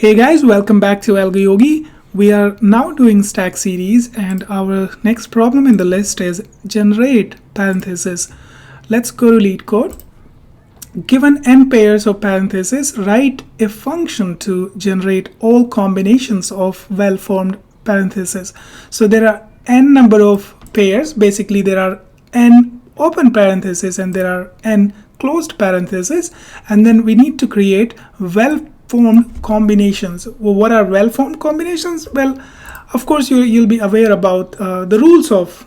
Hey guys, welcome back to AlgoYogi. We are now doing stack series and our next problem in the list is generate parentheses. Let's go to LeetCode. Given n pairs of parentheses, write a function to generate all combinations of well-formed parentheses. So there are n number of pairs. Basically, there are n open parentheses and there are n closed parentheses, and then we need to create well-formed combinations. Well, what are well-formed combinations? Well, of course you'll be aware about the rules of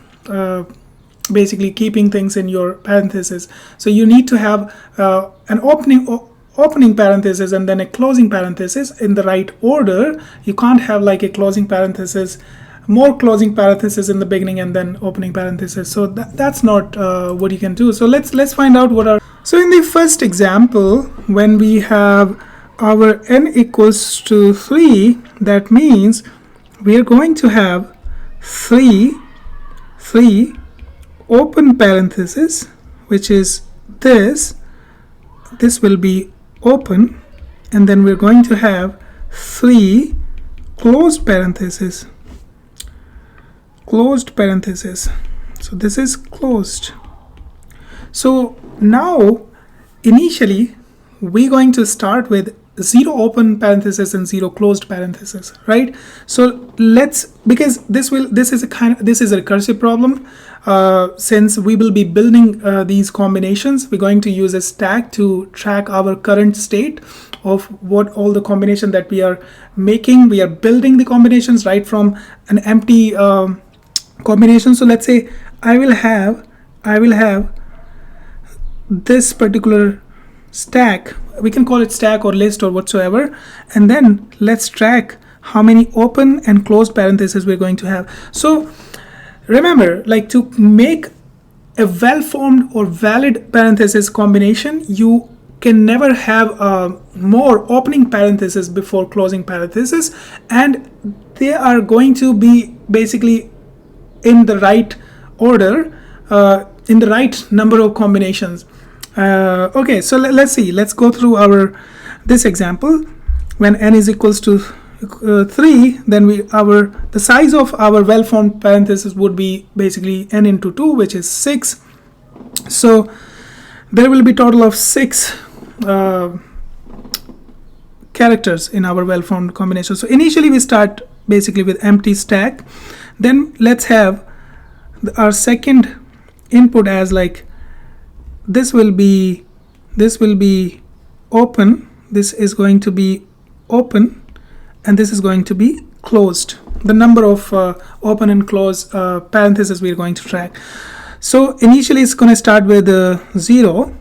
basically keeping things in your parentheses. So you need to have an opening parenthesis and then a closing parenthesis in the right order. You can't have like a closing parenthesis, more closing parentheses in the beginning and then opening parenthesis. So that's not what you can do. So let's find out what are. So in the first example, when we have our n equals to 3, that means we are going to have three open parentheses, which is this will be open, and then we're going to have 3 closed parentheses. So this is closed. So now initially we're going to start with 0 open parentheses and 0 closed parentheses, right? So because this is a recursive problem. Since we will be building these combinations, we're going to use a stack to track our current state of what all the combination that we are making. We are building the combinations right from an empty combination. So let's say I will have this particular stack. We can call it stack or list or whatsoever, and then let's track how many open and closed parentheses we're going to have. So remember, like, to make a well-formed or valid parenthesis combination, you can never have more opening parentheses before closing parentheses, and they are going to be basically in the right order, in the right number of combinations. Okay, so let's go through this example. When n is equals to 3, then the size of our well-formed parentheses would be basically n into 2, which is 6. So there will be total of 6 characters in our well-formed combination. So initially we start basically with empty stack. Then let's have our second input as like this will be open, this is going to be open, and this is going to be closed. The number of open and closed parentheses we are going to track. So initially it's going to start with 0.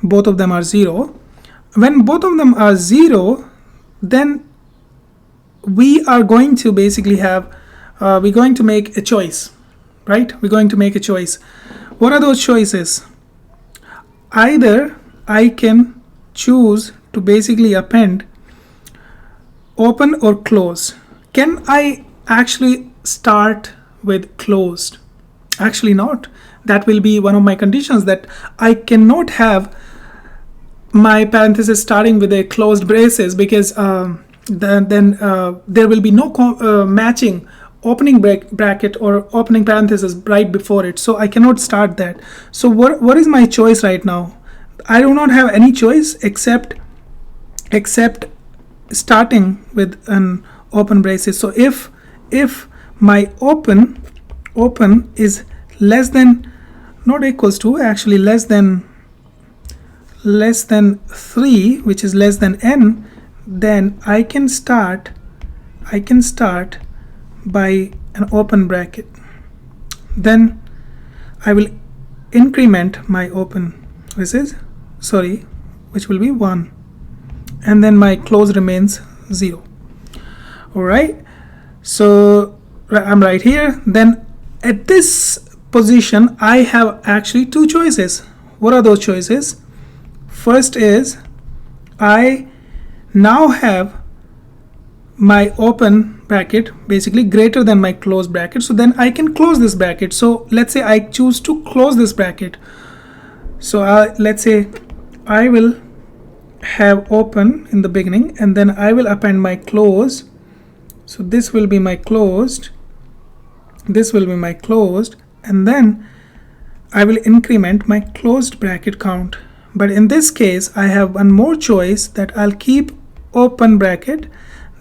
Both of them are 0. When both of them are 0, then we are going to basically have we're going to make a choice, right? We're going to make a choice. What are those choices? Either I can choose to basically append open or close. Can I actually start with closed? Actually not. That will be one of my conditions, that I cannot have my parenthesis starting with a closed braces, because then there will be no matching opening bracket or opening parenthesis right before it. So I cannot start that. So what is my choice right now? I do not have any choice except starting with an open braces. So if my open is less than, not equals to, actually less than 3, which is less than n, then I can start by an open bracket. Then I will increment my open, which will be 1, and then my close remains 0. All right, so I'm right here. Then at this position I have actually 2 choices. What are those choices? First is I now have my open bracket basically greater than my closed bracket, so then I can close this bracket. So let's say I choose to close this bracket. So let's say I will have open in the beginning, and then I will append my close. So this will be my closed, this will be my closed, and then I will increment my closed bracket count. But in this case I have one more choice, that I'll keep open bracket,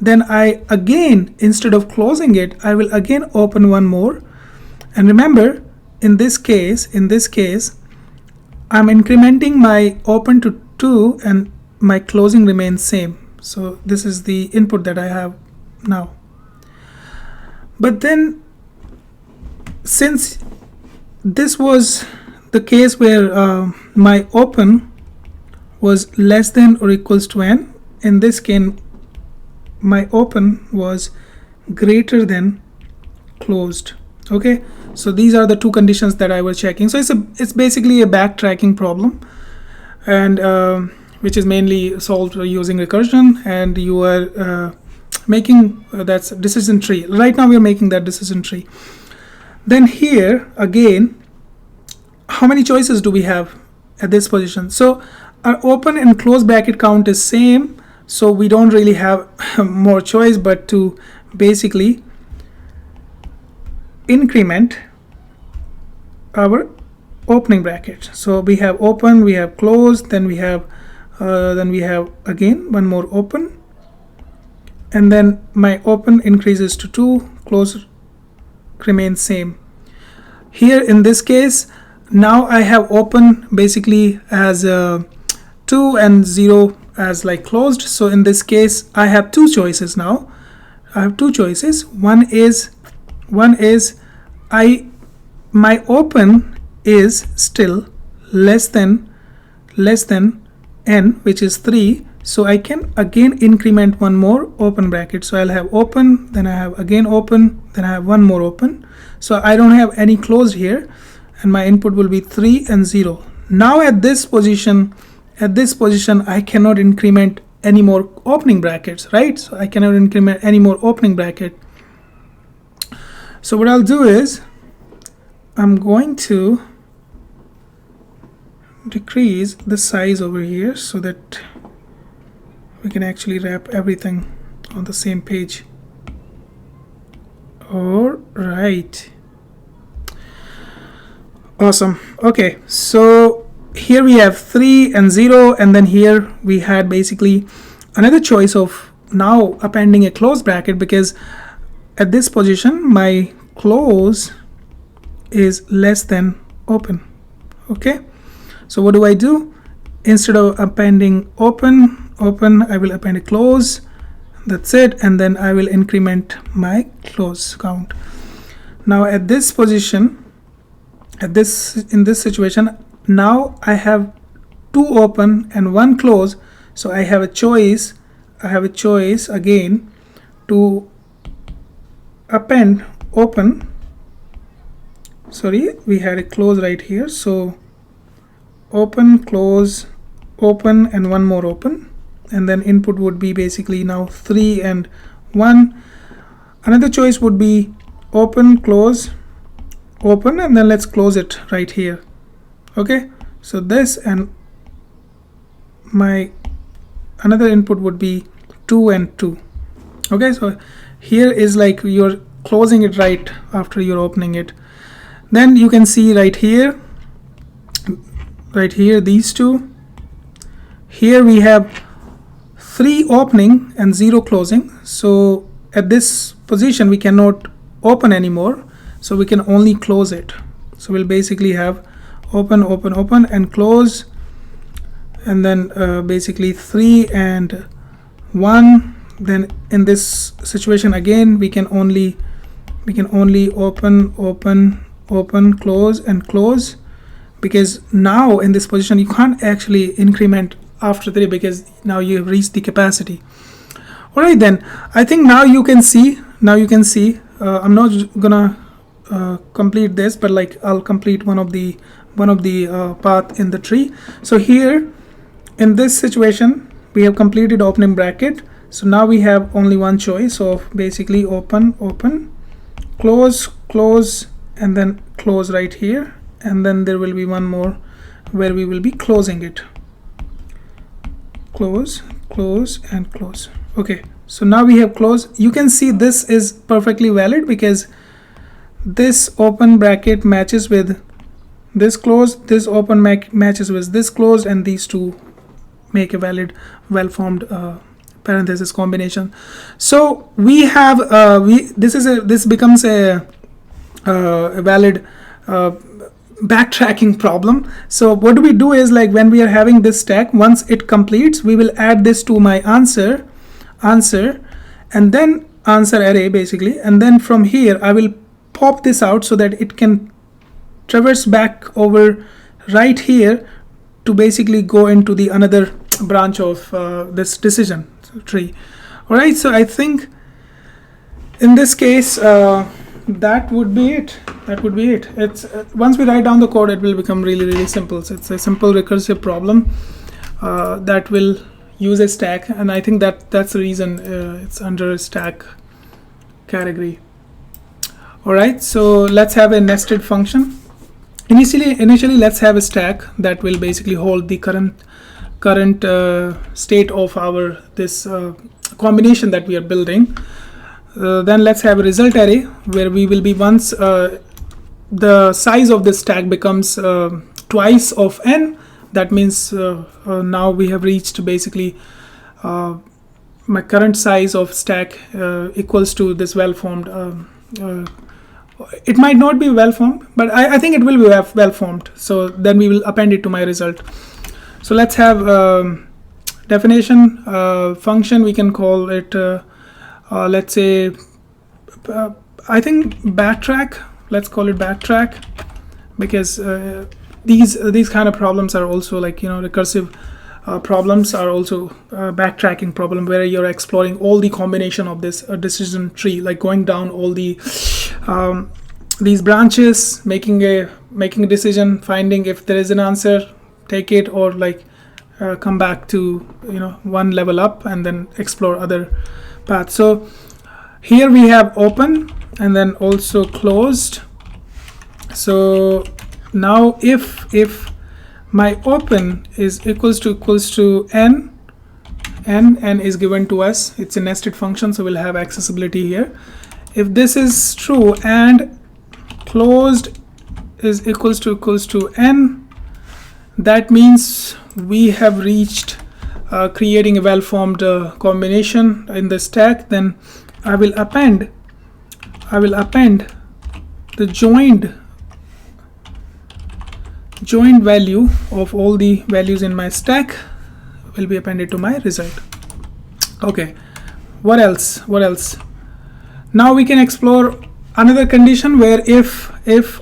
then I again, instead of closing it, I will again open one more. And remember, in this case I'm incrementing my open to 2 and my closing remains same. So this is the input that I have now. But then, since this was the case where my open was less than or equals to n, in this case my open was greater than closed. Okay, so these are the two conditions that I was checking. So it's basically a backtracking problem, and which is mainly solved using recursion, and you are making that's decision tree. Right now we are making that decision tree. Then here again, how many choices do we have at this position? So our open and close bracket count is same, so we don't really have more choice but to basically increment our opening bracket. So we have open, we have closed, then we have again one more open, and then my open increases to 2, close remains same. Here in this case, now I have open basically as 2 and 0 as like closed. So in this case I have two choices now. I have two choices. One is my open is still less than n, which is 3, so I can again increment one more open bracket. So I'll have open, then I have again open, then I have one more open. So I don't have any closed here, and my input will be 3 and 0. Now at this position I cannot increment any more opening brackets, right? So I cannot increment any more opening bracket. So what I'll do is I'm going to decrease the size over here so that we can actually wrap everything on the same page. All right, awesome. Okay, so here we have 3 and 0, and then here we had basically another choice of now appending a close bracket, because at this position my close is less than open. Okay, so what do? Instead of appending open, I will append a close. That's it, and then I will increment my close count. Now at this position, in this situation, now I have 2 open and 1 close, so I have a choice again to append open. Sorry, we had a close right here, so open, close, open, and one more open, and then input would be basically now 3 and 1. Another choice would be open, close, open, and then let's close it right here. Okay, so this, and my another input would be 2 and 2. Okay, so here is like you're closing it right after you're opening it. Then you can see right here these two. Here we have 3 opening and 0 closing, so at this position we cannot open anymore, so we can only close it. So we'll basically have open, open, open, and close, and then basically 3 and 1. Then in this situation again we can only open, open, open, close, and close, because now in this position you can't actually increment after 3 because now you have reached the capacity. All right, then I think now you can see I'm not gonna complete this, but like I'll complete one of the path in the tree. So here in this situation we have completed opening bracket, so now we have only one choice of basically open, open, close, close, and then close right here, and then there will be one more where we will be closing it. close, close, and close. Okay, so now we have close. You can see this is perfectly valid because this open bracket matches with this close, this open matches with this closed, and these two make a valid, well-formed parenthesis combination. So we have this becomes a valid backtracking problem. So what do we do is, like, when we are having this stack, once it completes, we will add this to my answer, and then answer array basically, and then from here I will pop this out so that it can traverse back over right here to basically go into the another branch of this decision tree. All right, so I think in this case that would be it. It's once we write down the code, it will become really simple. So it's a simple recursive problem that will use a stack, and I think that's the reason it's under a stack category. All right, so let's have a nested function. Initially let's have a stack that will basically hold the current state of our this combination that we are building. Then let's have a result array where we will be, once the size of this stack becomes twice of n, that means now we have reached basically my current size of stack equals to this well-formed. It might not be well-formed, but I think it will be well-formed. So then we will append it to my result. So let's have definition function. We can call it let's say I think backtrack. Let's call it backtrack, because these kind of problems are also, like, recursive problems are also backtracking problem, where you're exploring all the combination of this decision tree, like going down all the these branches, making a decision, finding if there is an answer, take it, or like come back to one level up and then explore other paths. So here we have open and then also closed. So now if my open is equals to n is given to us, it's a nested function, so we'll have accessibility here. If this is true and closed is equals to n, that means we have reached creating a well-formed combination in the stack. Then I will append the joined value of all the values in my stack will be appended to my result. Okay, what else? Now we can explore another condition where if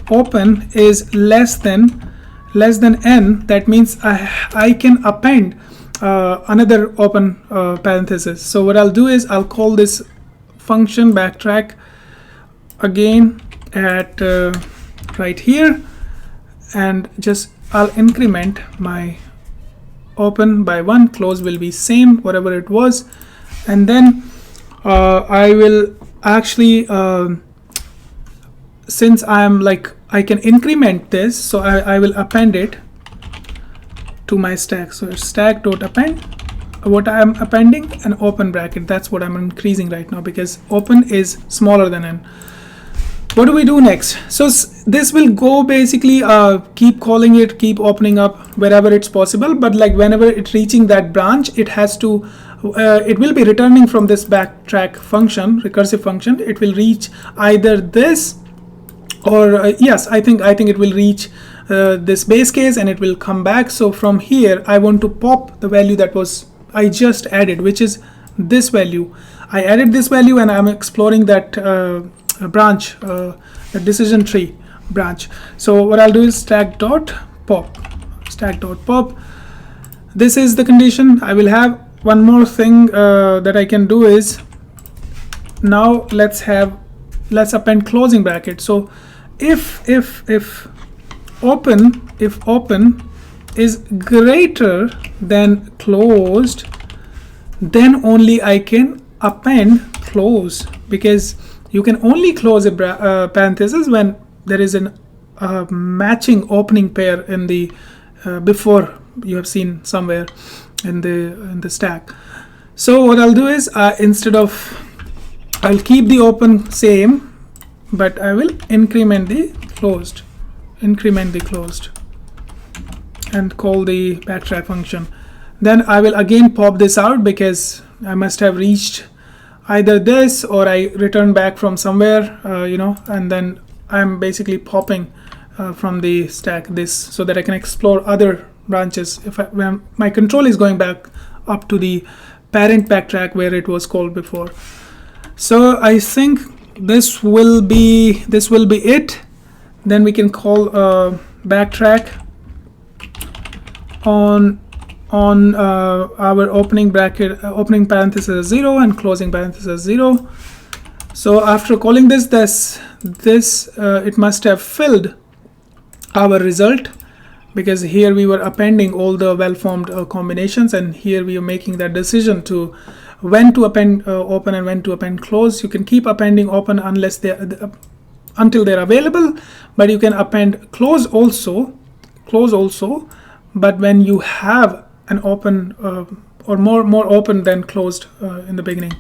open is less than n, that means I can append another open parenthesis. So what I'll do is I'll call this function backtrack again at right here, and just I'll increment my open by 1, close will be same whatever it was, and then I will actually since I can increment this, so I will append it to my stack. So stack dot append, what I am appending, an open bracket. That's what I'm increasing right now because open is smaller than n. What do we do next? So this will go basically keep calling it, keep opening up wherever it's possible, but like whenever it's reaching that branch, it has to it will be returning from this backtrack function, recursive function. It will reach either this or yes, I think it will reach this base case and it will come back. So from here I want to pop the value that was I just added, which is this value. I added this value and I'm exploring that branch, the decision tree branch. So what I'll do is stack dot pop. This is the condition. I will have one more thing that I can do is, now let's append closing bracket. So if open is greater than closed, then only I can append close, because you can only close a parenthesis when there is an matching opening pair in the before you have seen somewhere. in the stack. So what I'll do is I'll keep the open same, but I will increment the closed and call the backtrack function. Then I will again pop this out because I must have reached either this or I return back from somewhere, and then I'm basically popping from the stack this so that I can explore other branches when my control is going back up to the parent backtrack where it was called before. So I think this will be it. Then we can call backtrack on our opening parenthesis 0 and closing parenthesis 0. So after calling this it must have filled our result, because here we were appending all the well-formed combinations, and here we are making that decision to when to append open and when to append close. You can keep appending open until they're available, but you can append close also, but when you have an open or more open than closed in the beginning.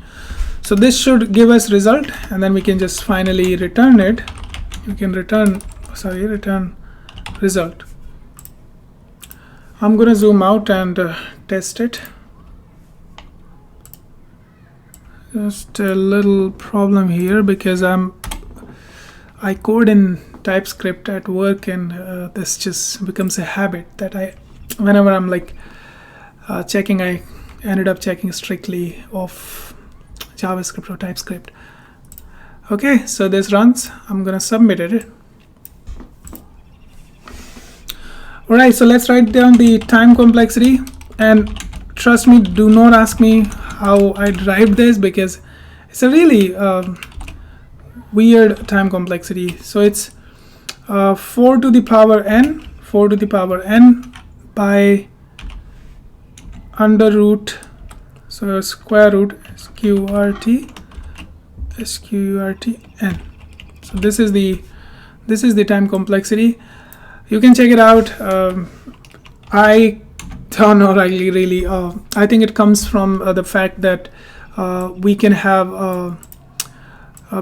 So this should give us result, and then we can just finally return it. We can return result. I'm gonna zoom out and test it. Just a little problem here because I code in TypeScript at work, and this just becomes a habit that whenever I'm like checking, I ended up checking strictly off JavaScript or TypeScript. Okay, so this runs. I'm gonna submit it. All right, so let's write down the time complexity, and trust me, do not ask me how I derived this because it's a really weird time complexity. So it's 4 to the power n by under root, so square root sqrt n. So this is the time complexity. You can check it out. I don't know really. I think it comes from the fact that we can have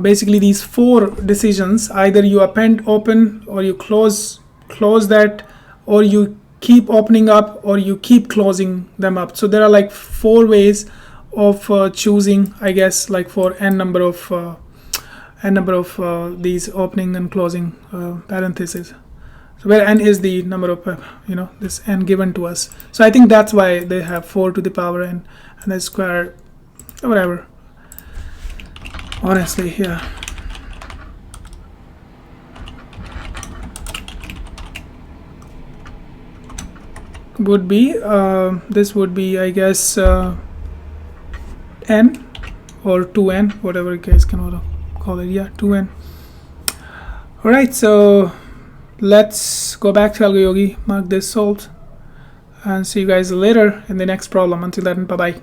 basically these 4 decisions. Either you append open, or you close that, or you keep opening up, or you keep closing them up. So there are like 4 ways of choosing, I guess, like for n number of these opening and closing parentheses. So where n is the number of this n given to us. So I think that's why they have 4 to the power n and the square, whatever. Honestly, yeah. Would be this would be, I guess, n or 2n, whatever you guys can call it. Yeah, 2n. All right, so let's go back to AlgoYogi, mark this solved, and see you guys later in the next problem. Until then, bye bye.